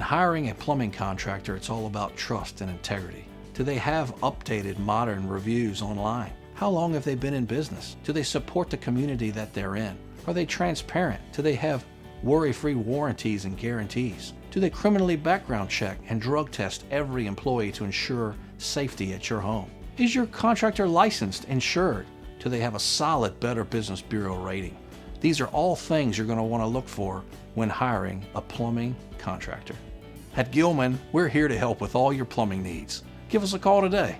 hiring a plumbing contractor, it's all about trust and integrity. Do they have updated, modern reviews online? How long have they been in business? Do they support the community that they're in? Are they transparent? Do they have worry-free warranties and guarantees? Do they criminally background check and drug test every employee to ensure safety at your home? Is your contractor licensed, insured? Do they have a solid Better Business Bureau rating? These are all things you're going to want to look for when hiring a plumbing contractor. At Gilman, we're here to help with all your plumbing needs. Give us a call today.